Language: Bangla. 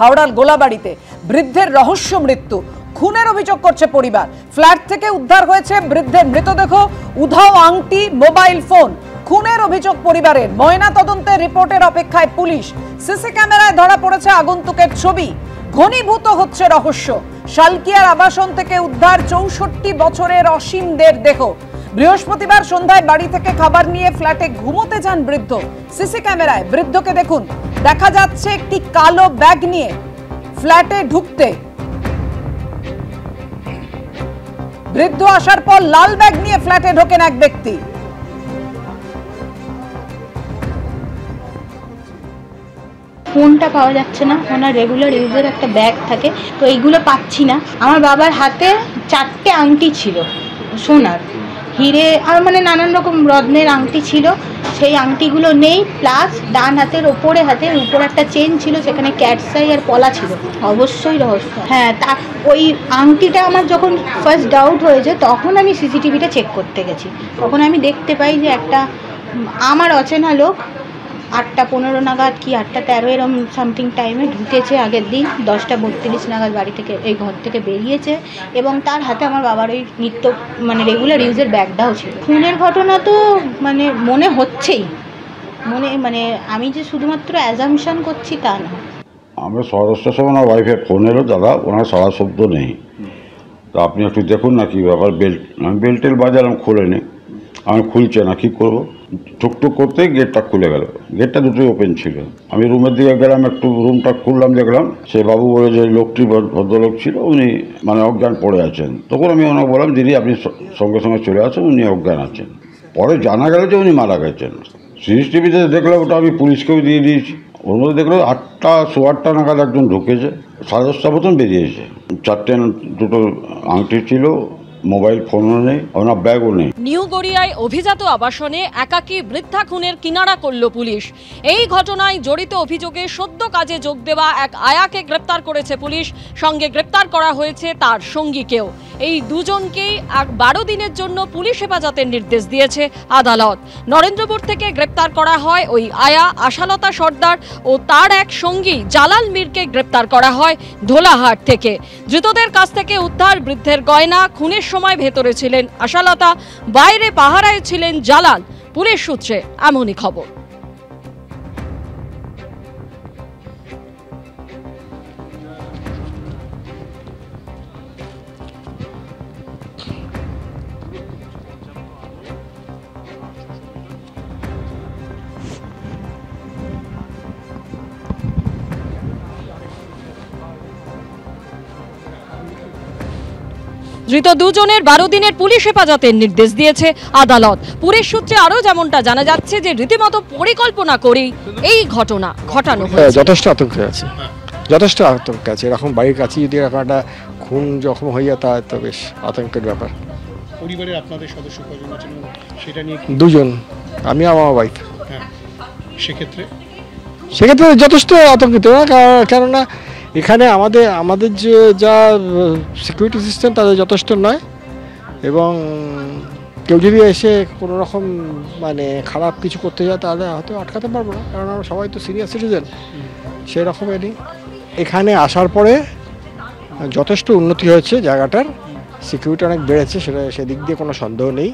হাওড়ার গোলাবাড়িতে বৃদ্ধের রহস্য মৃত্যু, খুনের অভিযোগ করছে পরিবার। ফ্ল্যাট থেকে উদ্ধার হয়েছে বৃদ্ধের মৃতদেহ, উধাও আংটি, মোবাইল ফোন। খুনের অভিযোগ পরিবারের। ময়না তদন্তের রিপোর্টের অপেক্ষায় পুলিশ। সিসি ক্যামেরায় ধরা পড়েছে আগন্তুকের ছবি। ঘনীভূত হচ্ছে রহস্য। শালকিয়ার আবাসন থেকে উদ্ধার 64 বছরের অসীম দের দেহ। বৃহস্পতিবার সন্ধ্যায় বাড়ি থেকে খাবার নিয়ে ফ্ল্যাটে ঘুমোতে যান বৃদ্ধ। সিসি ক্যামেরায় বৃদ্ধকে দেখুন, দেখা যাচ্ছে একটি কালো ব্যাগ নিয়ে ফ্ল্যাটে ঢুকতে। বৃদ্ধ আসার পর লাল ব্যাগ নিয়ে ফ্ল্যাটে ঢোকেন এক ব্যক্তি। ফোনটা পাওয়া যাচ্ছে না, ওনার রেগুলার ইউজের একটা ব্যাগ থাকে, তো এইগুলো পাচ্ছি না। আমার বাবার হাতে 4টে আংটি ছিল, সোনার, হিরে আর মানে নানান রকম রত্নের আংটি ছিল, সেই আংটিগুলো নেই। প্লাস ডান হাতের হাতের উপর একটা চেন ছিল, সেখানে ক্যাটসাই আর পলা ছিল। অবশ্যই রহস্য। হ্যাঁ, তা ওই আংটিটা আমার যখন ফার্স্ট ডাউট হয়েছে, তখন আমি সিসিটিভিটা চেক করতে গেছি। তখন আমি দেখতে পাই যে একটা আমার অচেনা লোক 8:15 নাগাদ কি 8:13 এরকম সামথিং টাইমে ঢুকেছে। আগের দিন 10:32 নাগাদ বাড়ি থেকে, এই ঘর থেকে বেরিয়েছে, এবং তার হাতে আমার বাবার ওই মানে রেগুলার ইউজের ব্যাগটাও ছিল। খুনের ঘটনা তো মানে মনে হচ্ছেই, মানে আমি যে শুধুমাত্র অ্যাজামশন করছি তা না। আমরা সদস্যের সময় ওনার ওয়াইফের ফোন এলো, দাদা ওনার সারা শব্দ নেই, তা আপনি একটু দেখুন না কী ব্যাপার। বেল্টেল বাজালাম, খোলে নি, আমি খুলছে না, কী করবো। টুকটুক করতেই গেটটা খুলে গেল। গেটটা দুটোই ওপেন ছিল। আমি রুমের দিকে গেলাম, একটু রুমটা খুললাম, দেখলাম সে বাবু বলে যে লোকটি ভদ্রলোক ছিল, উনি মানে অজ্ঞান পড়ে আছেন। তখন আমি ওনাকে বললাম, দিদি আপনি সঙ্গে সঙ্গে চলে আসুন, উনি অজ্ঞান আছেন। পরে জানা গেল যে উনি মারা গেছেন। সিসিটিভিতে দেখলাম, ওটা আমি পুলিশকেও দিয়ে দিয়েছি। ওর মধ্যে দেখলো 8:15 নাগাদ একজন ঢুকেছে, 10:30 মতন বেরিয়েছে। 4টে দুটো আংটি ছিল, মোবাইল ফোনও নেই, ওনার ব্যাগও নেই। নিউ গড়িয়ায় অভিজাত আবাসনে একাকী বৃদ্ধা খুনের কিনারা করল পুলিশ। এই ঘটনায় জড়িত অভিযোগে সদ্য কাজে যোগ দেওয়া এক আয়াকে গ্রেপ্তার করেছে পুলিশ। সঙ্গে গ্রেপ্তার করা হয়েছে তার সঙ্গীকেও। এই দুজনকেই 12 দিনের জন্য পুলিশ হেফাজতের নির্দেশ দিয়েছে আদালত। নরেন্দ্রপুর থেকে গ্রেপ্তার করা হয় ওই আয়া আশালতা সর্দার ও তার এক সঙ্গী জালাল মীরকে গ্রেপ্তার করা হয় ধোলাহাট থেকে। ধৃতদের কাছ থেকে উদ্ধার বৃদ্ধের গয়না। খুনের সময় ভেতরে ছিলেন আশালতা, বাইরে পাহারায় ছিলেন জালাল। পুলিশ সূত্রে এমনই খবর। ধৃত দুজনের 12 দিনের পুলিশ হেফাজতের নির্দেশ দিয়েছে আদালত। পুলিশ সূত্রে আরও যেমনটা জানা যাচ্ছে যে রীতিমতো পরিকল্পনা করেই এই ঘটনা ঘটানো হয়েছে। যথেষ্ট আতঙ্কে আছে, যথেষ্ট আতঙ্কে আছে। এরকম বাড়ির কাছে যদি এরকম একটা খুন যখন হয়ে যায়, তা তো বেশ আতঙ্কের ব্যাপার। পরিবারের আপনাদের সদস্য কজন আছেন সেটা নিয়ে? 2 জন, আমি আমার ওয়াইফ। হ্যাঁ, সেক্ষেত্রে যথেষ্ট আতঙ্কিত, কেননা এখানে আমাদের যে যা সিকিউরিটি সিস্টেম তাদের যথেষ্ট নয়, এবং কেউ যদি এসে কোনো রকম মানে খারাপ কিছু করতে যায়, তাহলে হয়তো আটকাতে পারবো না, কারণ আমরা সবাই তো সিনিয়র সিটিজেন। সেই রকমেরই এখানে আসার পরে যথেষ্ট উন্নতি হয়েছে, জায়গাটার সিকিউরিটি অনেক বেড়েছে, সেদিক দিয়ে কোনো সন্দেহ নেই।